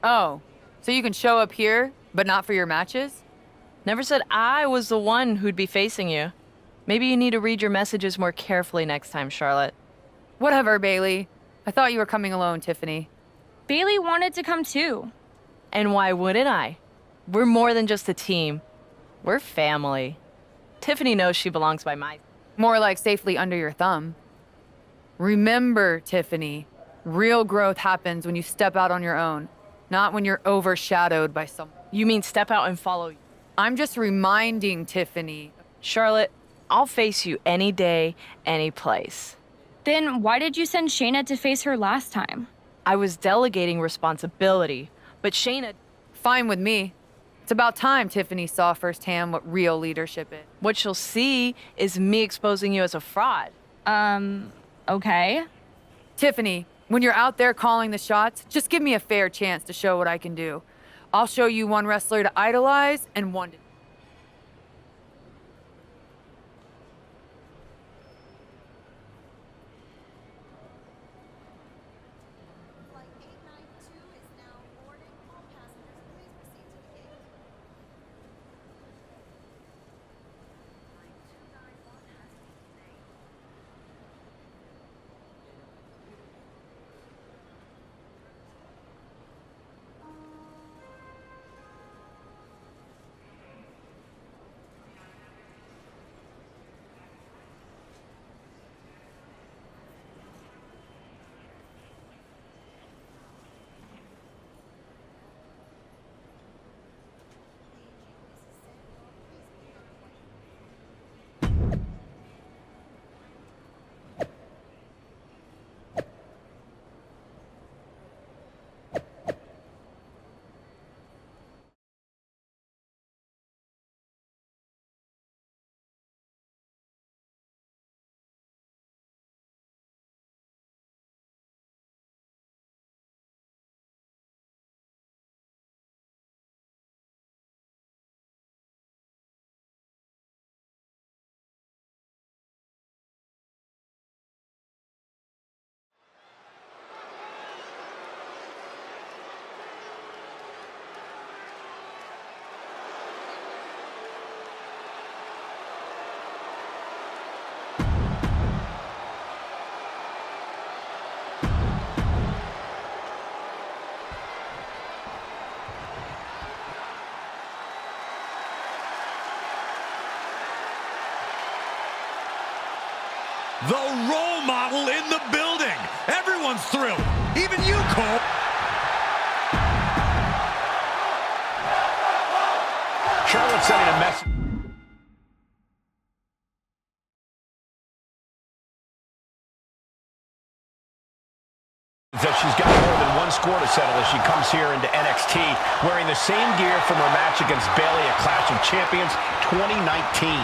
Oh, so you can show up here, but not for your matches? Never said I was the one who'd be facing you. Maybe you need to read your messages more carefully next time, Charlotte. Whatever, Bailey. I thought you were coming alone, Tiffany. Bailey wanted to come too. And why wouldn't I? We're more than just a team. We're family. Tiffany knows she belongs by my... More like safely under your thumb. Remember, Tiffany, real growth happens when you step out on your own, not when you're overshadowed by someone. You mean step out and follow? I'm just reminding Tiffany. Charlotte, I'll face you any day, any place. Then why did you send Shayna to face her last time? I was delegating responsibility, but Shayna... Fine with me. It's about time Tiffany saw firsthand what real leadership is. What she'll see is me exposing you as a fraud. Okay. Tiffany, when you're out there calling the shots, just give me a fair chance to show what I can do. I'll show you one wrestler to idolize and one to... The role model in the building. Everyone's thrilled. Even you, Cole. Charlotte sending a message. That she's got more than one score to settle as she comes here into NXT wearing the same gear from her match against Bayley at Clash of Champions 2019.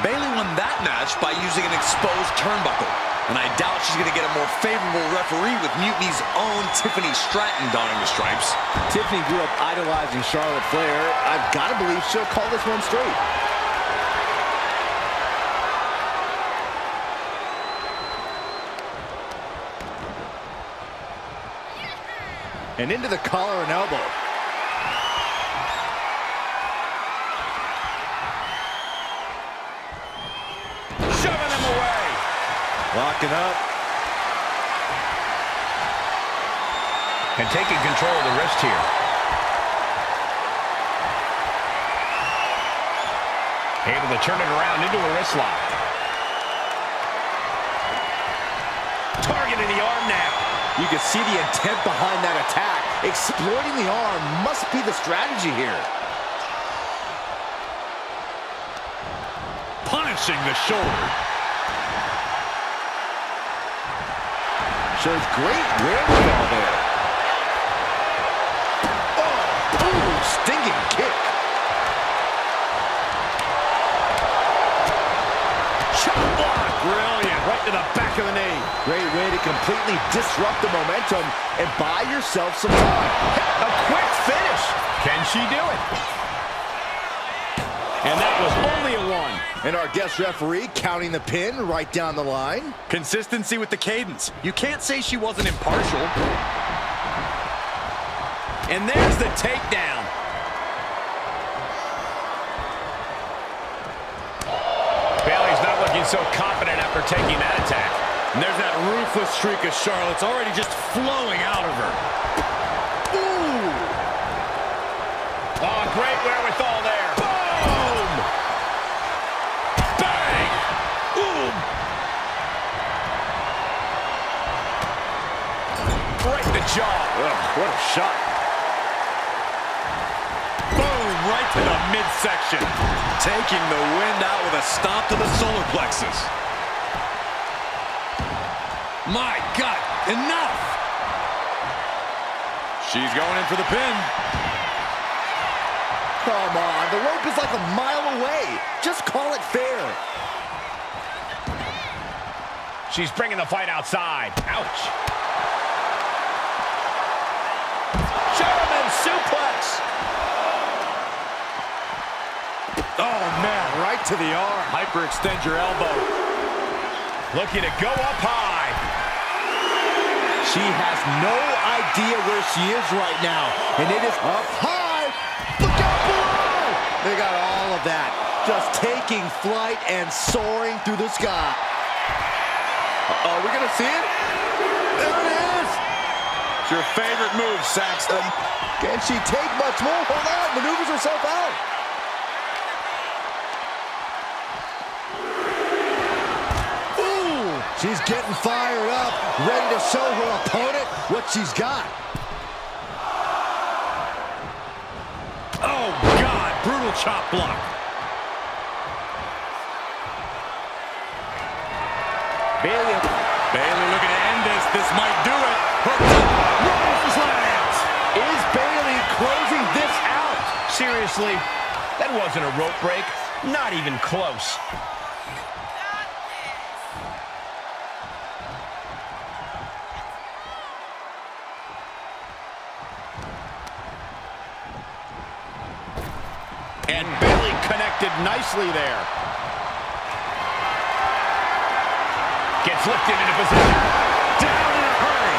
Bayley won that match by using an exposed turnbuckle, and I doubt she's going to get a more favorable referee with Mutiny's own Tiffany Stratton donning the stripes. Tiffany grew up idolizing Charlotte Flair. I've got to believe she'll call this one straight. And into the collar and elbow. Shoving him away. Locking up. And taking control of the wrist here. Able to turn it around into a wrist lock. Targeting the arm now. You can see the intent behind that attack. Exploiting the arm must be the strategy here. Punishing the shoulder. Shows great wherewithal there. Oh, ooh, stinging kick. Chop block. Brilliant. Right to the back of the knee. Great way to completely disrupt the momentum and buy yourself some time. A quick finish. Can she do it? And that was only a one. And our guest referee counting the pin right down the line. Consistency with the cadence. You can't say she wasn't impartial. And there's the takedown. Bayley's not looking so confident after taking that attack. And there's that ruthless streak of Charlotte's already just flowing out of her. Ooh! Oh, great wherewithal there. Boom! Bang! Ooh! Right in the jaw. Ugh, what a shot. Boom! Right to the midsection. Taking the wind out with a stomp to the solar plexus. My God, enough! She's going in for the pin. Come on, the rope is like a mile away. Just call it fair. She's bringing the fight outside. Ouch. German suplex. Oh, man, right to the arm. Hyperextend your elbow. Looking to go up high. She has no idea where she is right now. And it is up high. Look out below. They got all of that. Just taking flight and soaring through the sky. Uh-oh, we're going to see it? There it is. It's your favorite move, Saxton. Can she take much more? Hold on, maneuvers herself out. She's getting fired up, ready to show her opponent what she's got. Oh, God, brutal chop block. Bayley looking to end this. This might do it. Hooked up. Rose lands. Is Bayley closing this out? Seriously, that wasn't a rope break. Not even close. And Bayley connected nicely there. Gets lifted into position. Down in a hurry.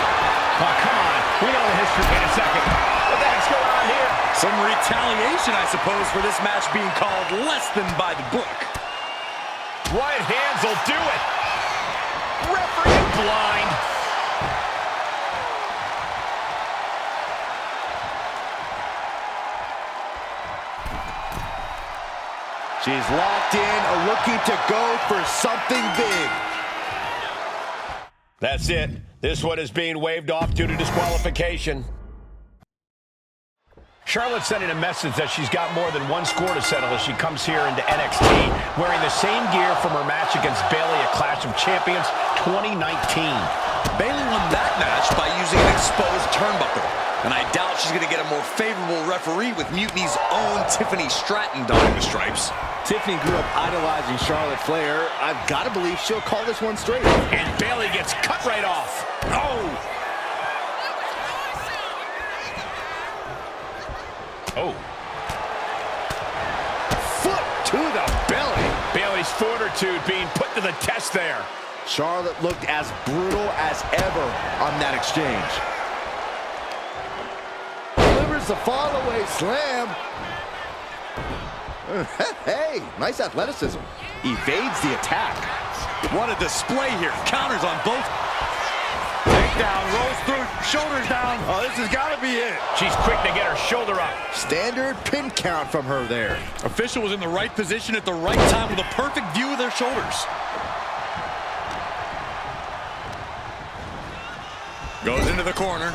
Oh, come on. We know the history in a second. What the heck's going on here? Some retaliation, I suppose, for this match being called less than by the book. Right hands will do it. Referee blind. She's locked in, looking to go for something big. That's it. This one is being waved off due to disqualification. Charlotte's sending a message that she's got more than one score to settle as she comes here into NXT wearing the same gear from her match against Bayley at Clash of Champions 2019. Bayley won that match by using an exposed turnbuckle. And I doubt she's going to get a more favorable referee with Mutiny's own Tiffany Stratton donning the stripes. Tiffany grew up idolizing Charlotte Flair. I've got to believe she'll call this one straight. And Bayley gets cut right off. Oh! Oh. Foot to the belly. Bayley's fortitude being put to the test there. Charlotte looked as brutal as ever on that exchange. Delivers the fall-away slam. Hey, nice athleticism. Evades the attack. What a display here. Counters on both. Takedown, rolls through, shoulders down. Oh, this has got to be it. She's quick to get her shoulder up. Standard pin count from her there. Official was in the right position at the right time with a perfect view of their shoulders. Goes into the corner.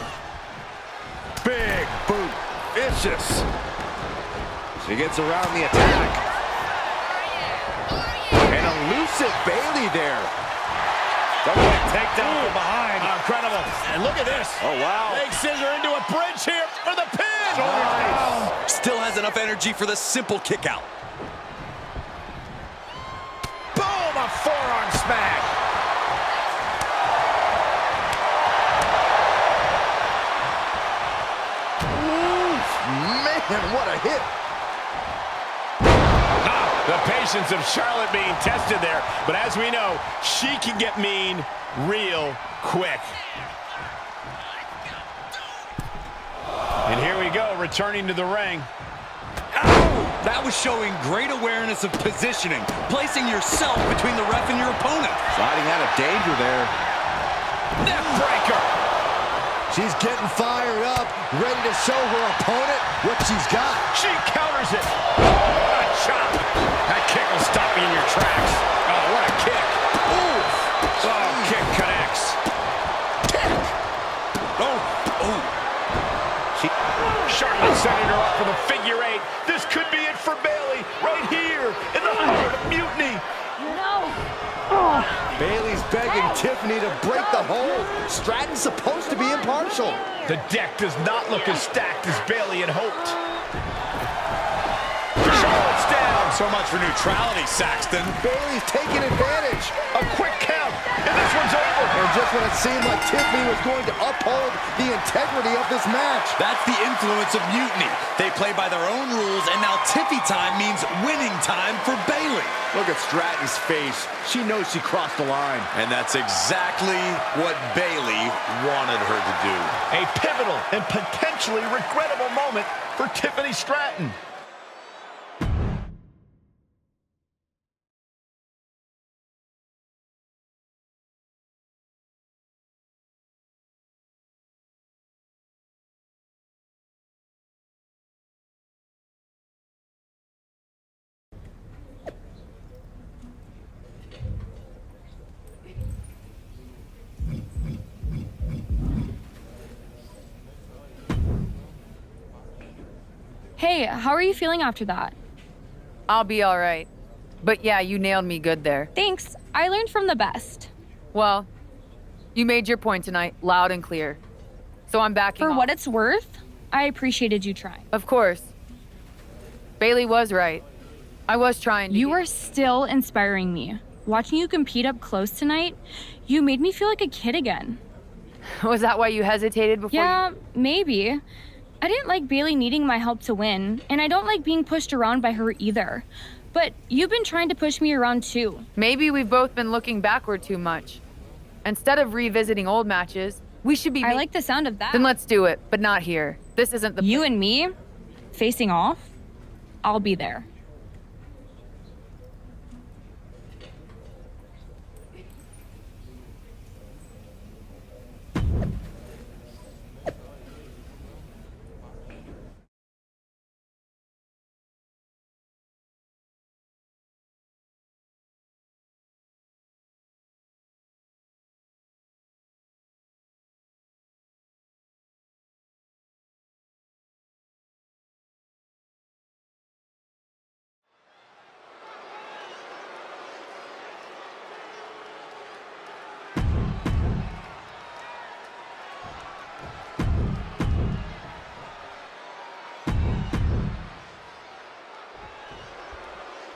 Big boot. Vicious. She gets around the attack. An elusive Bayley there. Takedown from behind. Incredible. And look at this. Oh, wow. Big scissor into a bridge here for the pin. Nice. Still has enough energy for the simple kick out. Boom, a forearm smack. Oof, man, what a hit. The patience of Charlotte being tested there, but as we know, she can get mean real quick. And here we Riddle returning to the ring. Ow! That was showing great awareness of positioning, placing yourself between the ref and your opponent. Sliding out of danger there. Neck breaker. She's getting fired up, ready to show her opponent what she's got. She counters it. Oh, what a chop. That kick will stop you in your tracks. Oh, what a kick. Ooh. Oh, kick connects. Kick. Oh. Charlotte setting her up for the figure eight. This could be it for Bayley right here in the heart of Mutiny. Bayley's begging Tiffany to break the hold. Stratton's supposed to be impartial. The deck does not look as stacked as Bayley had hoped. Charlotte's down. So much for neutrality, Saxton. Bayley's taking advantage. A quick count, and this one's over. And just when it seemed like Tiffany was going to uphold the integrity of this match. That's the influence of Mutiny. They play by their own rules, and now Tiffy time means winning time for Bayley. Look at Stratton's face. She knows she crossed the line. And that's exactly what Bayley wanted her to do. A pivotal and potentially regrettable moment for Tiffany Stratton. Hey, how are you feeling after that? I'll be all right. But yeah, you nailed me good there. Thanks. I learned from the best. Well, you made your point tonight loud and clear. So I'm backing For off. what it's worth, I appreciated you trying. Of course. Bayley was right. I was trying to You are still inspiring me. Watching you compete up close tonight, you made me feel like a kid again. Was that why you hesitated before Yeah, maybe. I didn't like Bayley needing my help to win, and I don't like being pushed around by her either. But you've been trying to push me around too. Maybe we've both been looking backward too much. Instead of revisiting old matches, we should be... I like the sound of that. Then let's do it, but not here. This isn't the... You and me, facing off, I'll be there.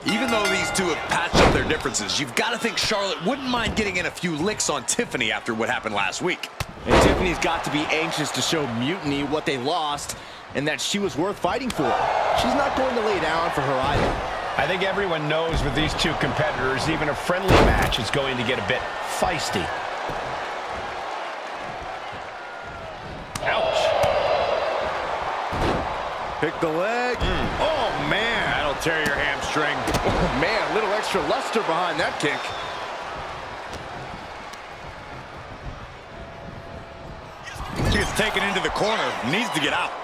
Even though these two have patched up their differences, you've got to think Charlotte wouldn't mind getting in a few licks on Tiffany after what happened last week. And Tiffany's got to be anxious to show Mutiny what they lost and that she was worth fighting for. She's not going to lay down for her either. I think everyone knows with these two competitors, even a friendly match is going to get a bit feisty. Ouch. Pick the leg. Oh, man. That'll tear your hamstring. Oh, man, a little extra luster behind that kick. She gets taken into the corner, needs to get out.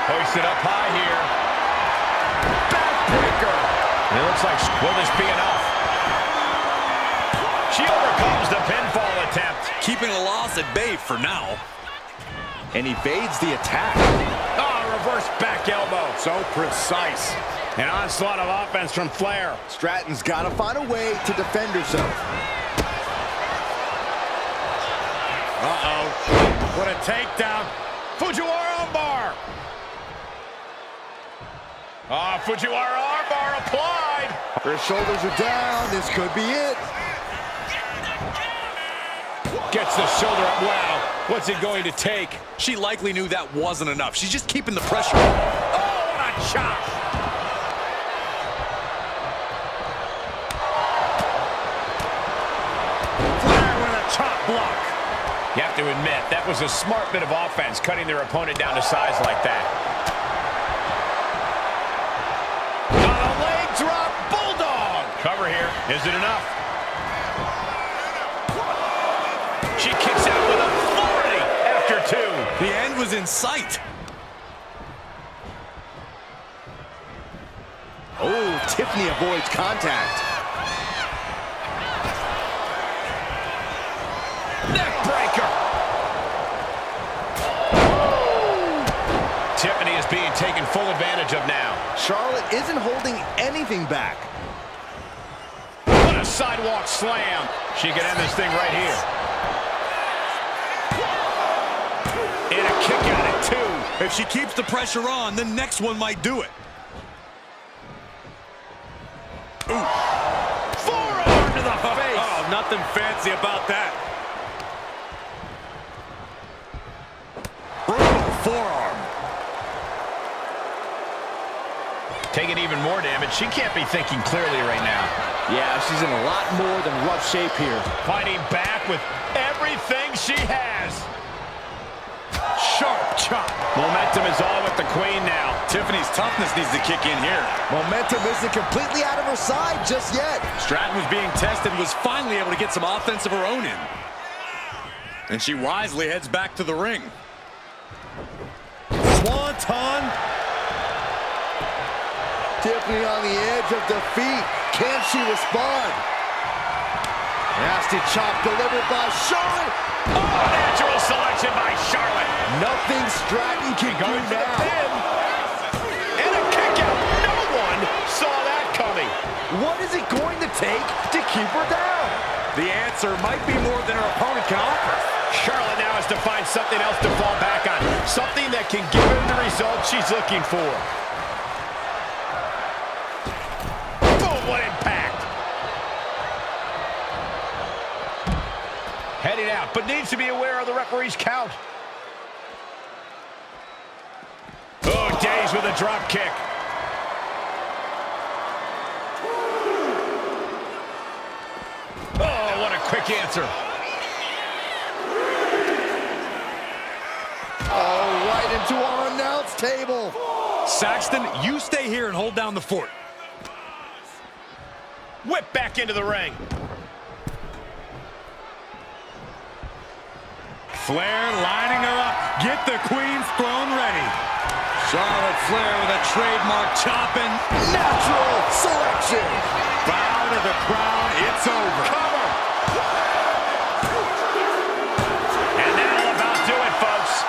Hoisted up high here. Backbreaker. It looks like, will this be enough? She overcomes the pinfall attempt. Keeping a loss at bay for now. And evades the attack. Oh, reverse back elbow. So precise. An onslaught of offense from Flair. Stratton's got to find a way to defend herself. Uh-oh. What a takedown. Fujiwara armbar. Ah, Fujiwara armbar applied. Her shoulders are down. This could be it. Gets the shoulder up. Wow. What's it going to take? She likely knew that wasn't enough. She's just keeping the pressure. Oh, what a chop. Flair with a chop block. You have to admit, that was a smart bit of offense, cutting their opponent down to size like that. On a leg drop, bulldog. Cover here. Is it enough? She kicks out with authority after 2. The end was in sight. Oh, Tiffany avoids contact. Neck breaker. Tiffany is being taken full advantage of now. Charlotte isn't holding anything back. What a sidewalk slam. She can end this thing right here. And a kick out at 2. If she keeps the pressure on, the next one might do it. Ooh. Forearm to the face. Oh, nothing fancy about that. Brutal forearm. Taking even more damage. She can't be thinking clearly right now. Yeah, she's in a lot more than rough shape here. Fighting back with everything she has. Sharp chop. Momentum is all with the queen now. Tiffany's toughness needs to kick in here. Momentum isn't completely out of her side just yet. Stratton was being tested, was finally able to get some offense of her own in. And she wisely heads back to the ring. Swanton. Tiffany on the edge of defeat. Can she respond? Nasty chop delivered by Charlotte. Oh, natural selection by Charlotte. Nothing Stratton can do Going for the now. pin. And a kick out. No one saw that coming. What is it going to take to keep her down? The answer might be more than her opponent can offer. Charlotte now has to find something else to fall back on. Something that can give her the result she's looking for. Boom, what impact. Heading out, but needs to be aware of the referee's count. Oh, Days with a drop kick. Oh, what a quick answer. Oh, right into our announce table. Saxton, you stay here and hold down the fort. Whip back into the ring. Flair lining her up. Get the Queen's throne ready. Charlotte Flair with a trademark chopping. Natural selection. Bow to the crown. It's over. Cover. And that'll about do it, folks.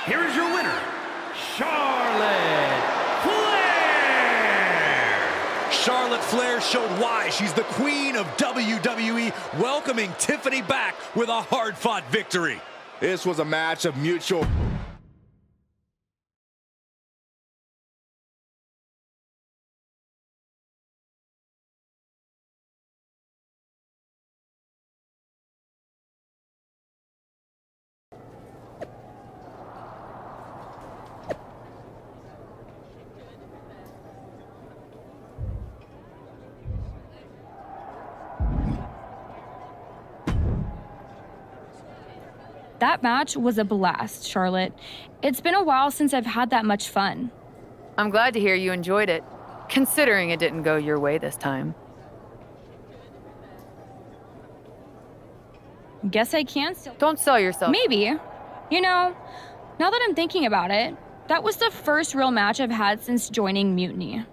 Here is your winner, Charlotte Flair. Charlotte Flair showed why she's the queen of WWE, welcoming Tiffany back with a hard-fought victory. This was a match of mutual That match was a blast, Charlotte. It's been a while since I've had that much fun. I'm glad to hear you enjoyed it, considering it didn't go your way this time. Guess I can still... Don't sell yourself. Maybe. You know, now that I'm thinking about it, that was the first real match I've had since joining Mutiny.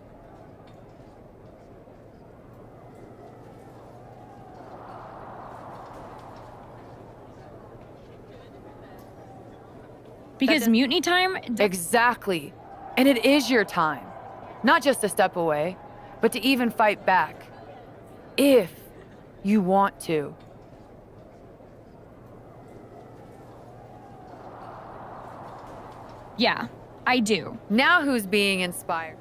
Because Mutiny time... Exactly. And it is your time. Not just to step away, but to even fight back. If you want to. Yeah, I do. Now who's being inspired?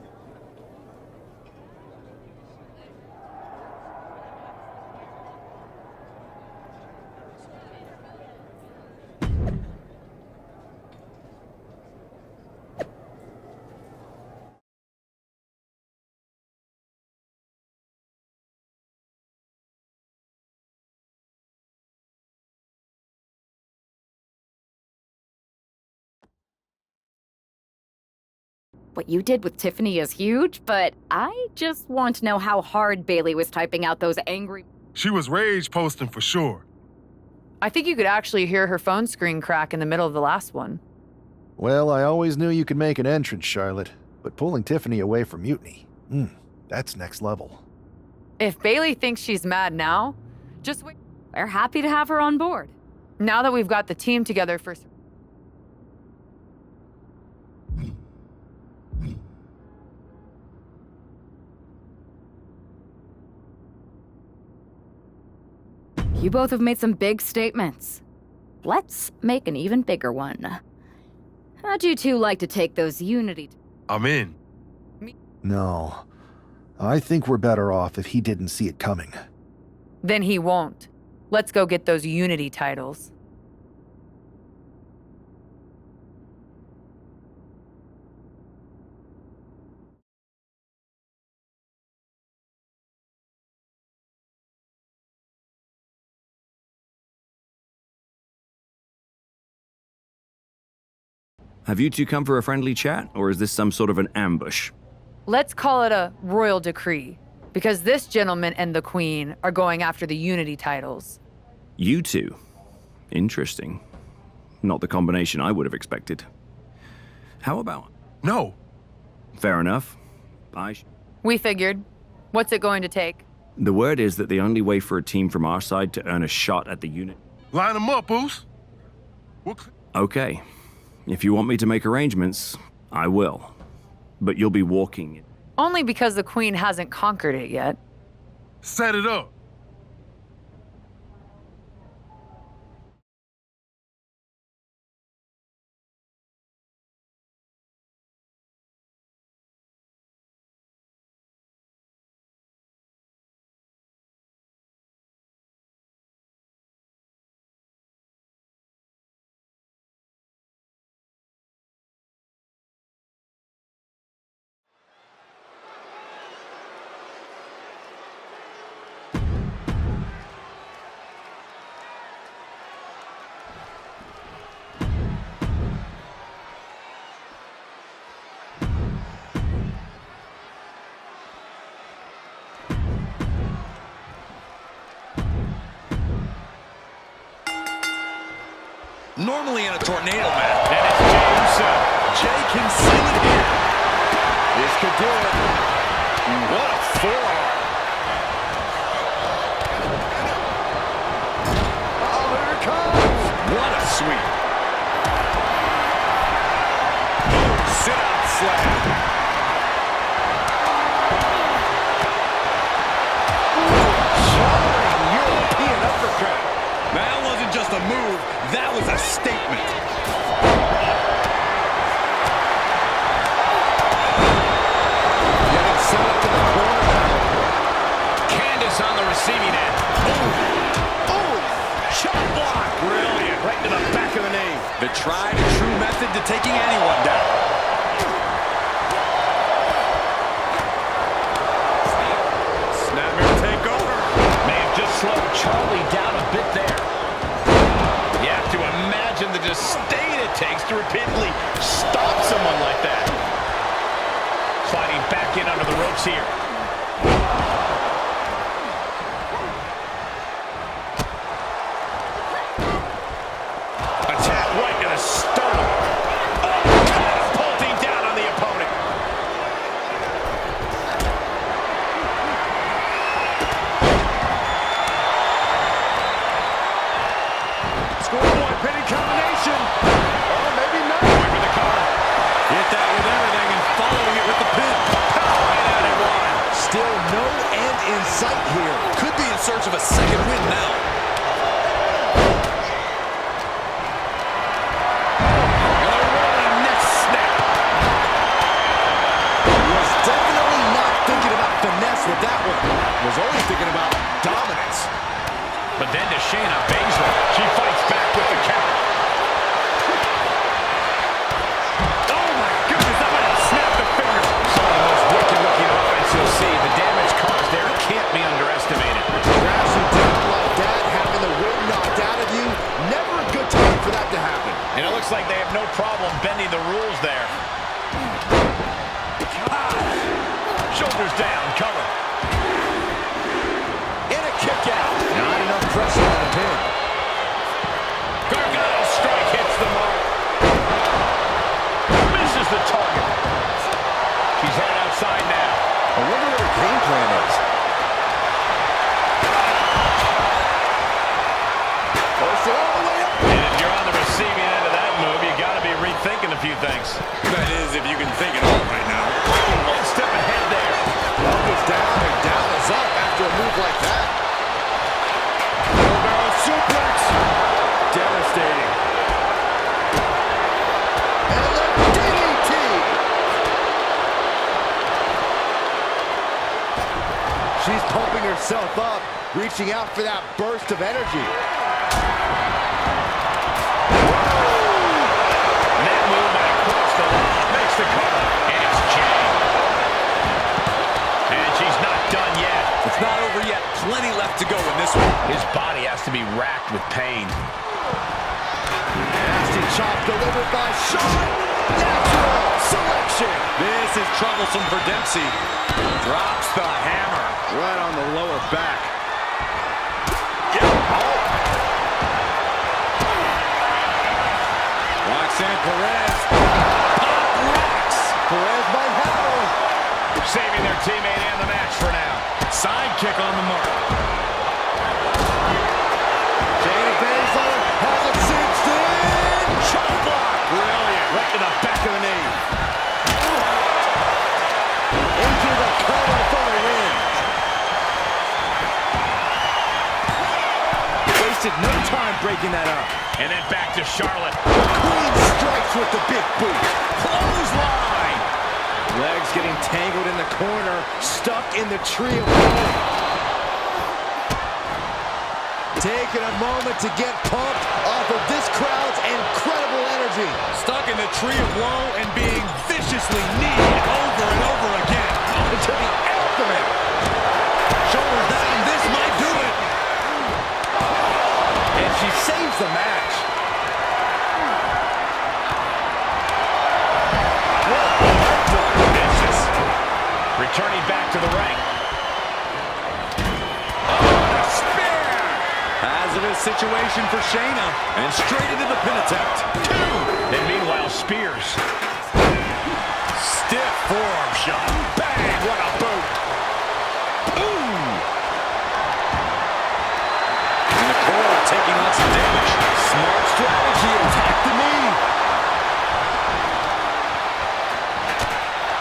what you did with Tiffany is huge, but I just want to know how hard Bailey was typing out those angry... She was rage posting for sure. I think you could actually hear her phone screen crack in the middle of the last one. Well, I always knew you could make an entrance, Charlotte, but pulling Tiffany away from Mutiny, that's next level. If Bailey thinks she's mad now, just wait. We're happy to have her on board. Now that we've got the team together for... You both have made some big statements. Let's make an even bigger one. How'd you two like to take those Unity... I'm in. No. I think we're better off if he didn't see it coming. Then he won't. Let's go get those Unity titles. Have you two come for a friendly chat, or is this some sort of an ambush? Let's call it a royal decree, because this gentleman and the queen are going after the Unity titles. You two? Interesting. Not the combination I would have expected. How about... No. Fair enough. We figured. What's it going to take? The word is that the only way for a team from our side to earn a shot at the unit... Line them up, Boost. Okay. If you want me to make arrangements, I will. But you'll be walking... Only because the queen hasn't conquered it yet. Set it up. Normally in a tornado match. And it's Jey Uso. Jey can seal it here. This could do it. What a forearm. Oh, here it comes. What a sweep. Sit out slam. Showering European uppercut. That wasn't just a move, that was a statement. Getting set up in the corner. Candace on the receiving end. Oh, shot block. Brilliant. Right to the back of the knee. The tried and true method to taking anyone down. Snapmare takeover. May have just slowed Charlie down a bit there. You have to imagine the disdain it takes to repeatedly stop someone like that. Sliding back in under the ropes here. Attack right to the sternum. Catapulting down on the opponent. Scoreboard pinning combination. Oh, maybe not. Going for the cover. Hit that with everything and following it with the pin. And out at one. Still no end in sight here. Could be in search of a second win now. And a rolling neck snap. Was definitely not thinking about finesse with that one. Was only thinking about dominance. But then to Shayna Baszler. She fights back with the counter. Oh my goodness, that might have snapped the finger. Some of the most wicked-looking offense you'll see. The damage caused there can't be underestimated. Crashing down like that, having the wind knocked out of you, never a good time for that to happen. And it looks like they have no problem bending the rules there. Shoulders down, cover. And a kick out. Not enough pressure on the pin. Gargano's strike hits the mark. Misses the target. She's headed outside now. I wonder what her game plan is. Push it all the way up. And if you're on the receiving end of that move, you got to be rethinking a few things. That is, if you can think it all right now. One step ahead there. Up is down and down is up after a move like that. Wheelbarrow suplex. Devastating. And the DDT. She's pumping herself up, reaching out for that burst of energy. That movement across the line makes the cover. And it's jammed. And she's not done yet. It's not over yet. Plenty left to go in this one. His body has to be racked with pain. Nasty chop delivered by Shawn. Natural selection. This is troublesome for Dempsey. Drops the hammer right on the lower back. Roxanne Perez. Pop rocks. Perez might have one. Saving their teammate and the match for now. Sidekick on the mark. Shayna Baszler has it cinched in. Chop block. Brilliant. Right to the back of the knee. Into the cover for the win. Wasted no time breaking that up. And then back to Charlotte. Queen strikes with the big boot. Clothesline. Legs getting tangled in the corner. Stuck in the tree of woe. Taking a moment to get pumped off of this crowd's incredible energy. Stuck in the tree of woe and being viciously kneed over and over again. To the abdomen. Shoulders down, this might do it. And she saves the match. Vicious. Returning back to the ring. Oh, a spear. Hazardous situation for Shayna. And straight into the pin attempt. 2. And meanwhile, Spears. Stiff forearm shot. Bang, what a boot. Ooh. And the core taking on some damage. Smart strategy, attack the knee.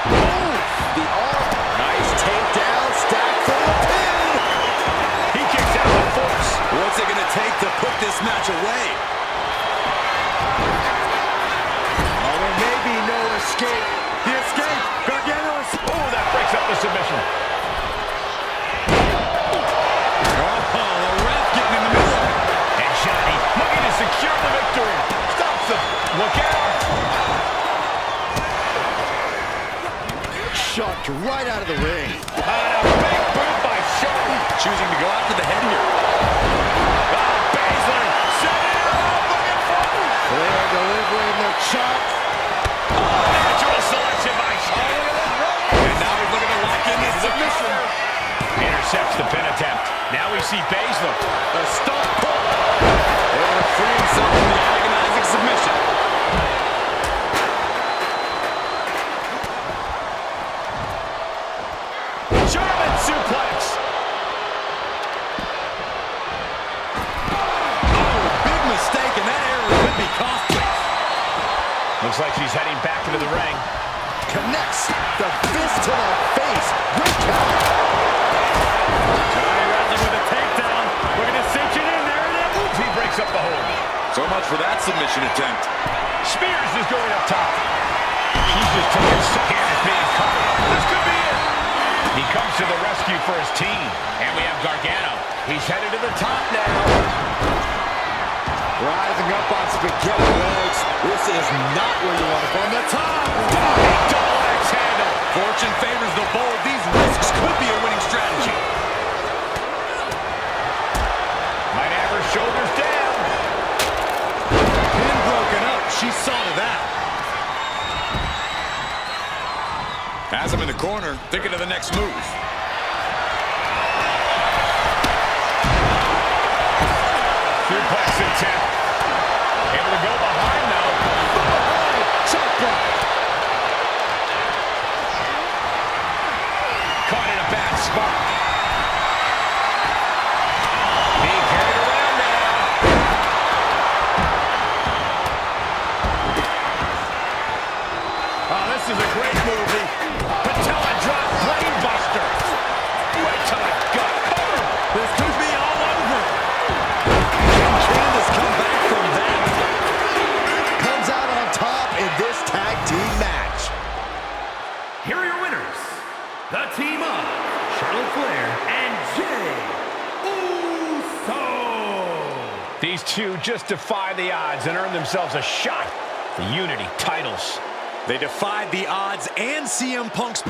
Oh, the arm. Nice takedown, stack for the pin. He kicks out with force. What's it going to take to put this match away? Oh, there may be no escape. The escape, Gargano is... Oh, that breaks up the submission. Oh, the ref getting in the middle. And Shiny looking to secure the victory. Stops him. Look out. Shucked right out of the ring. And a big boot by Shiny. Choosing to go after the head here. Baszler setting it up. Looking for it. They're delivering the chop. Natural selection by Shiny. And now he's looking to lock in this submission. Intercepts the pin attempt. Now we see Baszler. A stump pull. Able to free himself from the agonizing submission. German suplex. Oh, big mistake, and that error could be costly. Looks like she's heading back into the ring. Connects the fist to the face. Good count. Johnny wrestling with a takedown. Looking to cinch it in there. And that move. He breaks up the hold. So much for that submission attempt. Spears is going up top. She's just taking second as being covered. This could be it. He comes to the rescue for his team. And we have Gargano. He's headed to the top now. Rising up on spaghetti legs. This is not where you want to go. On the top. Big double axe handle. Fortune favors the bold. These risks could be a winning strategy. Might have her shoulders down. Pin broken up. She saw to that. Has him in the corner, thinking of the next move. Suplex attempt. Able to go behind now. Chop block. Caught in a bad spot. Being carried around now. Oh, this is a great move. Patella drop brainbuster. Right to the gut. Cover. This could be all over. Can Candice come back from that? Comes out on top in this tag team match. Here are your winners, the team of Charlotte Flair and Jey Uso. These two just defy the odds and earn themselves a shot. The Unity titles. They defied the odds and CM Punk's